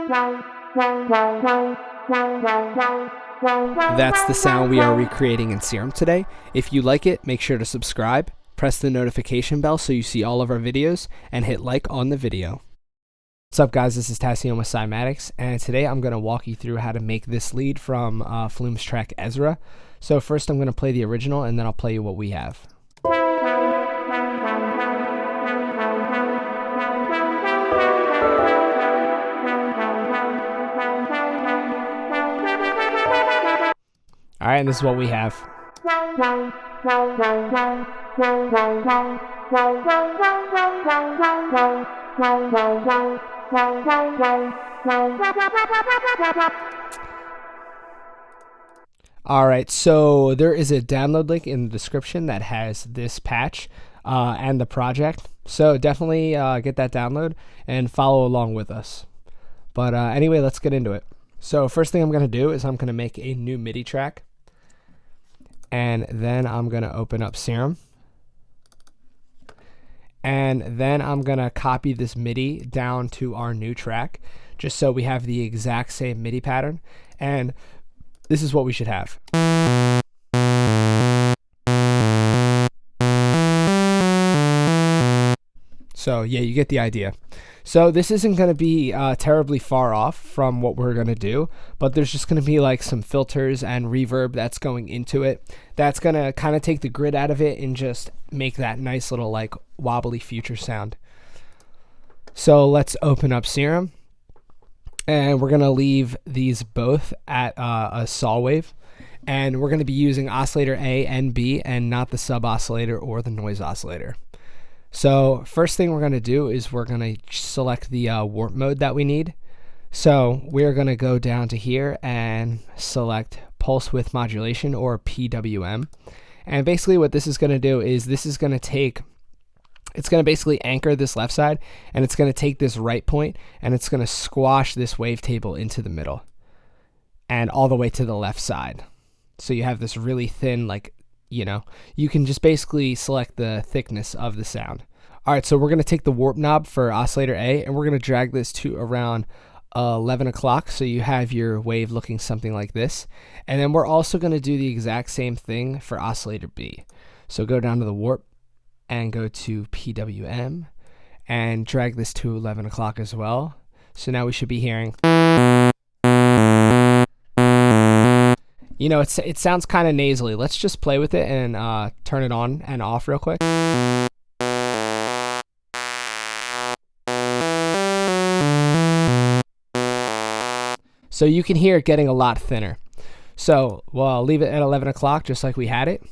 That's the sound we are recreating in Serum today. If you like it, make sure to subscribe, press the notification bell so you see all of our videos, and hit like on the video. What's up guys, this is Tassian with Cymatics, and today I'm going to walk you through how to make this lead from Flume's track Ezra. So first I'm going to play the original and then I'll play you what we have. Alright, and this is what we have. Alright, so there is a download link in the description that has this patch and the project. So definitely get that download and follow along with us. But anyway, let's get into it. So first thing I'm going to do is I'm going to make a new MIDI track. And then I'm going to open up Serum. And then I'm going to copy this MIDI down to our new track, just so we have the exact same MIDI pattern. And this is what we should have. So yeah, you get the idea. So this isn't going to be terribly far off from what we're going to do, but there's just going to be like some filters and reverb that's going into it. That's going to kind of take the grit out of it and just make that nice little like wobbly future sound. So let's open up Serum, and we're going to leave these both at a saw wave, and we're going to be using oscillator A and B and not the sub oscillator or the noise oscillator. So first thing we're going to do is we're going to select the warp mode that we need. So we're going to go down to here and select pulse width modulation, or PWM. And basically what this is going to do is this is going to take, it's going to basically anchor this left side, and it's going to take this right point and it's going to squash this wavetable into the middle and all the way to the left side. So you have this really thin, like, you know, you can just basically select the thickness of the sound. All right, so we're going to take the warp knob for oscillator A and we're going to drag this to around 11 o'clock, so you have your wave looking something like this. And then we're also going to do the exact same thing for oscillator B. So go down to the warp and go to PWM and drag this to 11 o'clock as well. So now we should be hearing, you know, it sounds kind of nasally. Let's just play with it and turn it on and off real quick. So you can hear it getting a lot thinner. So, well, I'll leave it at 11 o'clock just like we had it.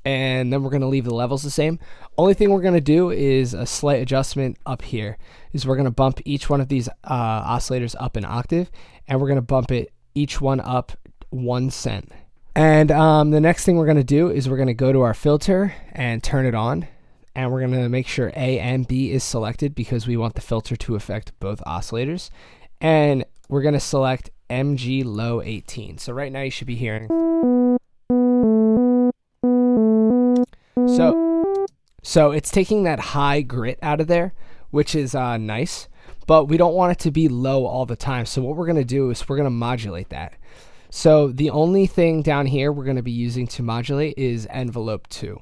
And then we're going to leave the levels the same. Only thing we're going to do is a slight adjustment up here. Is we're going to bump each one of these oscillators up an octave. And we're going to bump it each one up 1 cent. And the next thing we're going to do is we're going to go to our filter and turn it on. And we're going to make sure A and B is selected because we want the filter to affect both oscillators. And we're going to select MG low 18. So right now you should be hearing. So it's taking that high grit out of there, which is nice, but we don't want it to be low all the time. So what we're going to do is we're going to modulate that. So the only thing down here we're going to be using to modulate is envelope 2.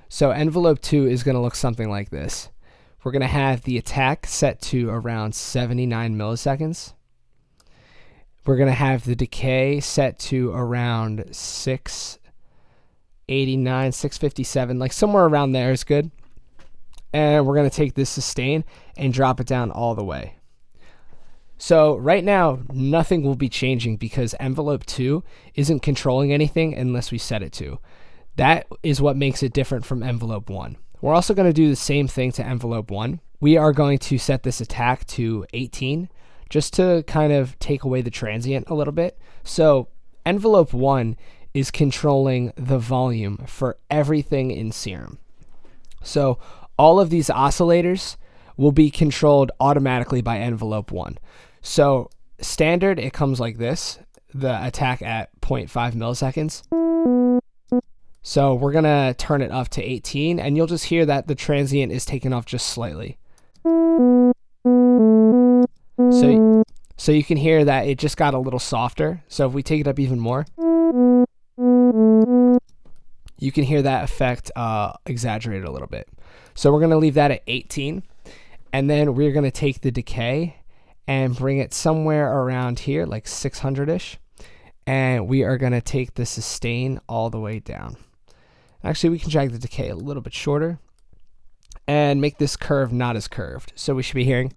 So envelope 2 is going to look something like this. We're going to have the attack set to around 79 milliseconds. We're going to have the decay set to around 689, 657, like somewhere around there is good. And we're going to take this sustain and drop it down all the way. So right now, nothing will be changing because envelope 2 isn't controlling anything unless we set it to. That is what makes it different from envelope 1. We're also going to do the same thing to envelope 1. We are going to set this attack to 18 just to kind of take away the transient a little bit. So envelope 1 is controlling the volume for everything in Serum. So all of these oscillators will be controlled automatically by envelope 1. So standard, it comes like this, the attack at 0.5 milliseconds. So we're going to turn it up to 18, and you'll just hear that the transient is taken off just slightly. So you can hear that it just got a little softer. So if we take it up even more, you can hear that effect exaggerated a little bit. So we're going to leave that at 18. And then we're going to take the decay and bring it somewhere around here, like 600-ish. And we are going to take the sustain all the way down. Actually, we can drag the decay a little bit shorter and make this curve not as curved. So we should be hearing.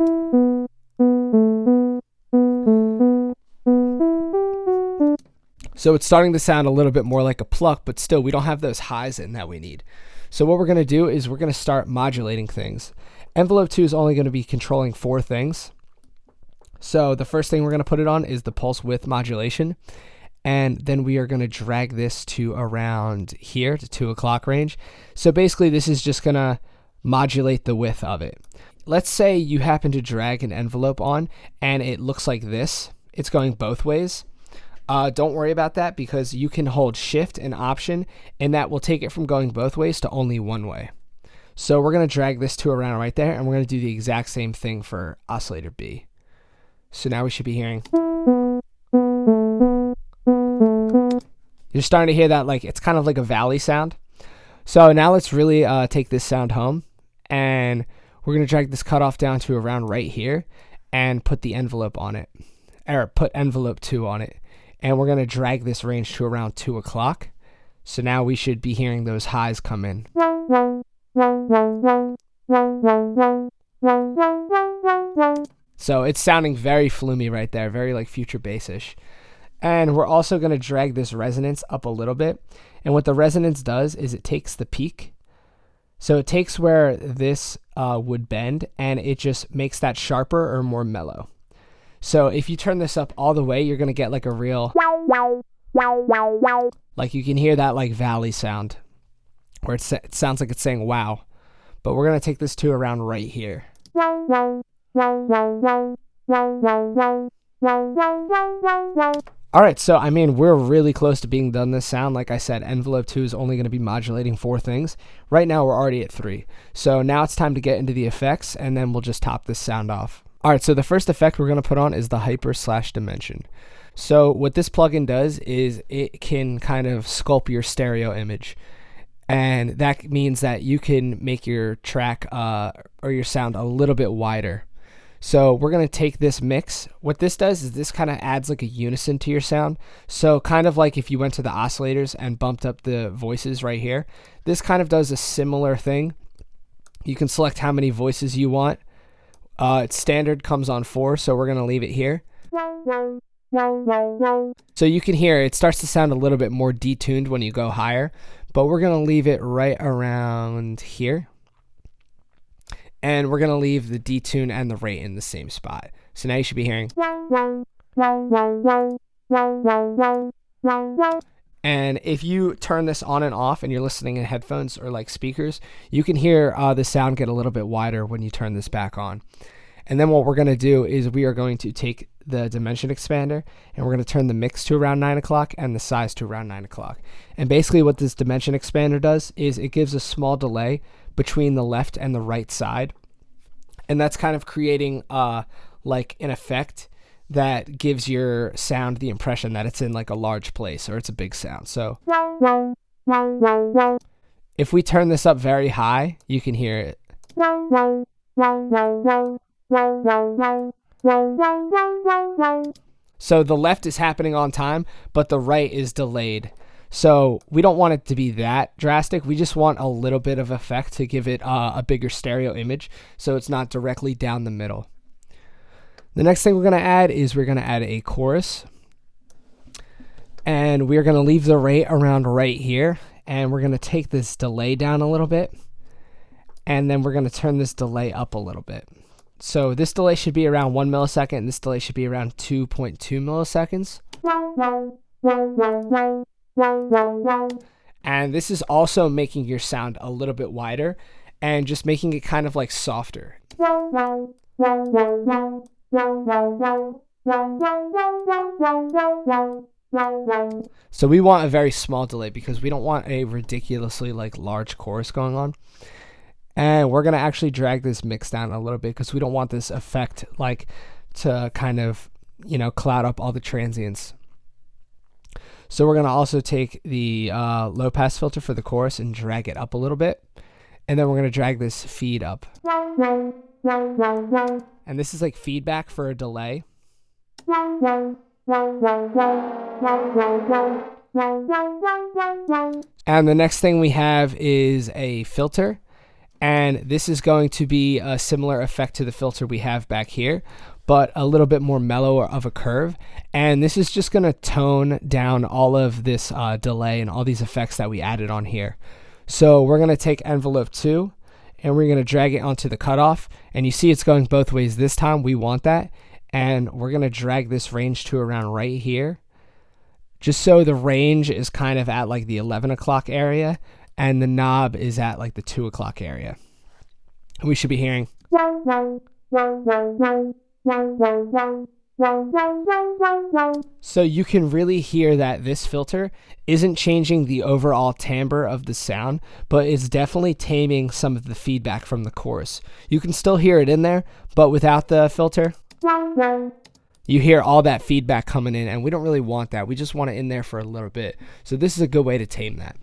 So it's starting to sound a little bit more like a pluck, but still we don't have those highs in that we need. So what we're going to do is we're going to start modulating things. Envelope 2 is only going to be controlling 4 things. So the first thing we're going to put it on is the pulse width modulation. And then we are going to drag this to around here to 2 o'clock range. So basically this is just going to modulate the width of it. Let's say you happen to drag an envelope on and it looks like this. It's going both ways. Don't worry about that because you can hold shift and option and that will take it from going both ways to only one way. So we're going to drag this to around right there and we're going to do the exact same thing for oscillator B. So now we should be hearing. You're starting to hear that, like it's kind of like a valley sound. So now let's really take this sound home and we're going to drag this cutoff down to around right here and put the envelope on it, or put envelope 2 on it. And we're going to drag this range to around 2 o'clock. So now we should be hearing those highs come in. So it's sounding very flumey right there, very like future bass-ish. And we're also going to drag this resonance up a little bit. And what the resonance does is it takes the peak. So it takes where this would bend and it just makes that sharper or more mellow. So if you turn this up all the way, you're going to get like a real, like you can hear that like valley sound where it sounds like it's saying wow. But we're going to take this to around right here. All right, so I mean, we're really close to being done this sound. Like I said, envelope 2 is only going to be modulating 4 things. Right now, we're already at 3. So now it's time to get into the effects, and then we'll just top this sound off. All right, so the first effect we're going to put on is the hyper/dimension. So what this plugin does is it can kind of sculpt your stereo image. And that means that you can make your track or your sound a little bit wider. So we're going to take this mix. What this does is this kind of adds like a unison to your sound. So kind of like if you went to the oscillators and bumped up the voices right here, this kind of does a similar thing. You can select how many voices you want. Its standard comes on 4, so we're going to leave it here. So you can hear it starts to sound a little bit more detuned when you go higher, but we're going to leave it right around here. And we're going to leave the detune and the rate in the same spot. So now you should be hearing. And if you turn this on and off and you're listening in headphones or like speakers, you can hear the sound get a little bit wider when you turn this back on. And then what we're going to do is we are going to take the dimension expander and we're going to turn the mix to around 9 o'clock and the size to around 9 o'clock. And basically what this dimension expander does is it gives a small delay between the left and the right side. And that's kind of creating like an effect that gives your sound the impression that it's in like a large place or it's a big sound. So if we turn this up very high, you can hear it. So the left is happening on time, but the right is delayed. So we don't want it to be that drastic. We just want a little bit of effect to give it a bigger stereo image so it's not directly down the middle. The next thing we're going to add is we're going to add a chorus. And we're going to leave the rate around right here. And we're going to take this delay down a little bit. And then we're going to turn this delay up a little bit. So this delay should be around 1 millisecond. And this delay should be around 2.2 milliseconds. And this is also making your sound a little bit wider and just making it kind of like softer. So we want a very small delay because we don't want a ridiculously like large chorus going on. And we're going to actually drag this mix down a little bit because we don't want this effect like to kind of cloud up all the transients. So we're going to also take the low pass filter for the chorus and drag it up a little bit. And then we're going to drag this feed up. And this is like feedback for a delay. And the next thing we have is a filter. And this is going to be a similar effect to the filter we have back here, but a little bit more mellow of a curve. And this is just going to tone down all of this delay and all these effects that we added on here. So we're going to take envelope 2 and we're going to drag it onto the cutoff. And you see it's going both ways this time. We want that. And we're going to drag this range to around right here, just so the range is kind of at like the 11 o'clock area and the knob is at like the 2 o'clock area. We should be hearing. So you can really hear that this filter isn't changing the overall timbre of the sound, but it's definitely taming some of the feedback from the chorus. You can still hear it in there, but without the filter, you hear all that feedback coming in, and we don't really want that. We just want it in there for a little bit. So this is a good way to tame that.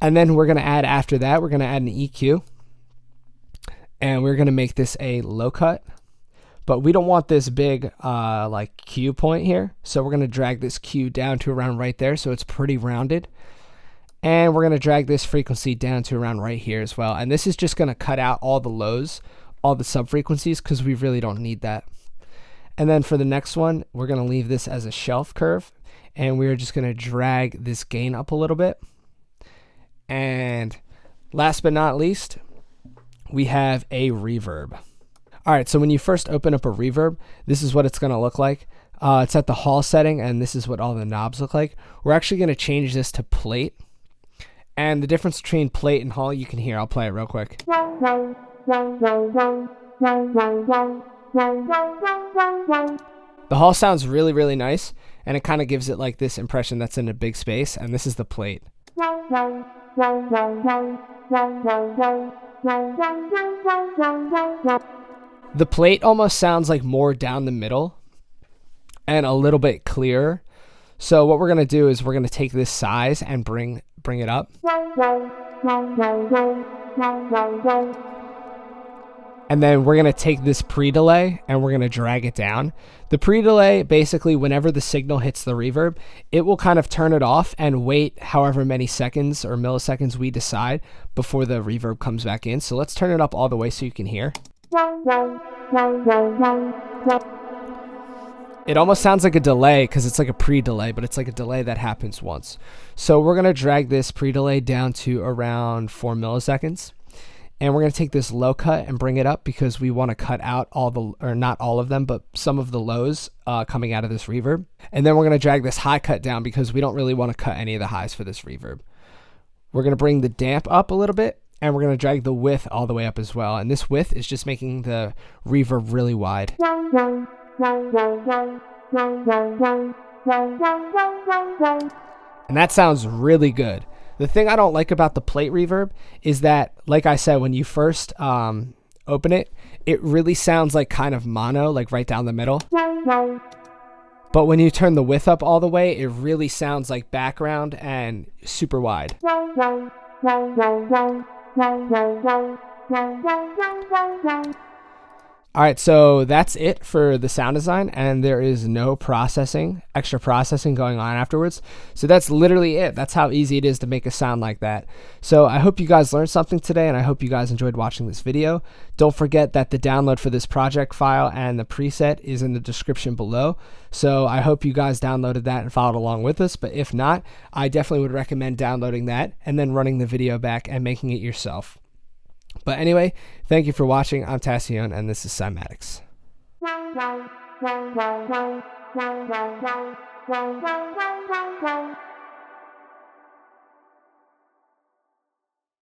And then we're going to add, after that, we're going to add an EQ. And we're going to make this a low cut. But we don't want this big like Q point here. So we're going to drag this Q down to around right there, so it's pretty rounded. And we're going to drag this frequency down to around right here as well. And this is just going to cut out all the lows, all the sub frequencies, because we really don't need that. And then for the next one, we're going to leave this as a shelf curve. And we're just going to drag this gain up a little bit. And last but not least, we have a reverb. All right, so when you first open up a reverb, this is what it's going to look like. It's at the hall setting, and this is what all the knobs look like. We're actually going to change this to plate. And the difference between plate and hall, you can hear. I'll play it real quick. The hall sounds really, really nice, and it kind of gives it like this impression that's in a big space, and this is the plate. The plate almost sounds like more down the middle and a little bit clearer. So what we're going to do is we're going to take this size and bring it up. And then we're going to take this pre-delay and we're going to drag it down. The pre-delay, basically, whenever the signal hits the reverb, it will kind of turn it off and wait however many seconds or milliseconds we decide before the reverb comes back in. So let's turn it up all the way so you can hear. It almost sounds like a delay because it's like a pre-delay, but it's like a delay that happens once. So we're going to drag this pre-delay down to around 4 milliseconds. And we're going to take this low cut and bring it up because we want to cut out all the, or not all of them, but some of the lows coming out of this reverb. And then we're going to drag this high cut down because we don't really want to cut any of the highs for this reverb. We're going to bring the damp up a little bit, and we're going to drag the width all the way up as well. And this width is just making the reverb really wide. And that sounds really good. The thing I don't like about the plate reverb is that, like I said, when you first open it, it really sounds like kind of mono, like right down the middle. But when you turn the width up all the way, it really sounds like background and super wide. All right, so that's it for the sound design, and there is no extra processing going on afterwards. So that's literally it. That's how easy it is to make a sound like that. So I hope you guys learned something today, and I hope you guys enjoyed watching this video. Don't forget that the download for this project file and the preset is in the description below. So I hope you guys downloaded that and followed along with us. But if not, I definitely would recommend downloading that and then running the video back and making it yourself. But anyway, thank you for watching. I'm Tassione, and this is Cymatics.